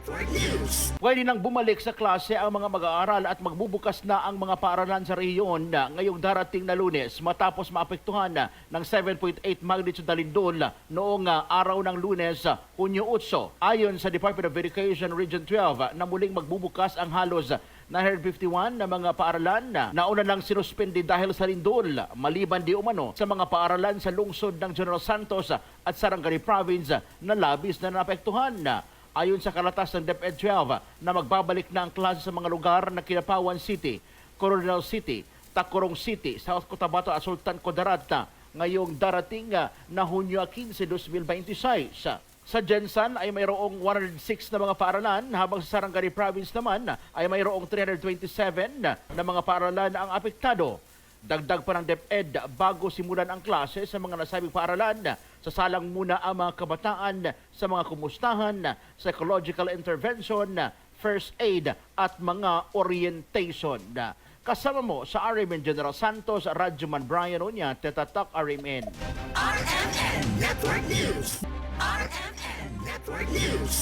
Network News. Pwede nang bumalik sa klase ang mga mag-aaral at magbubukas na ang mga paaralan sa rehiyon ngayong darating na Lunes matapos maapektuhan ng 7.8 magnitude na lindol noong araw ng Lunes, Hunyo 8. Ayon sa Department of Education Region 12 na muling magbubukas ang halos 951 na mga paaralan na una lang sinuspindi dahil sa lindol, maliban di umano sa mga paaralan sa lungsod ng General Santos at Sarangani Province na labis na naapektuhan. Ayon sa kalatas ng DepEd 12 na magbabalik na ang klase sa mga lugar na Kidapawan City, Coronel City, Tacurong City, South Cotabato at Sultan Kudarat ngayong darating na Hunyo 15, 2026. Sa Jensan ay mayroong 106 na mga paaralan habang sa Sarangani Province naman ay mayroong 327 na mga paaralan ang apektado. Dagdag pa ng DepEd bago simulan ang klase sa mga nasabing paaralan, sasalang muna ang mga kabataan sa mga kumustahan, psychological intervention, first aid at mga orientation. Kasama mo sa RMN General Santos, Radyoman Brian Oña, Tetatak RMN. RMN Network News. RMN Network News.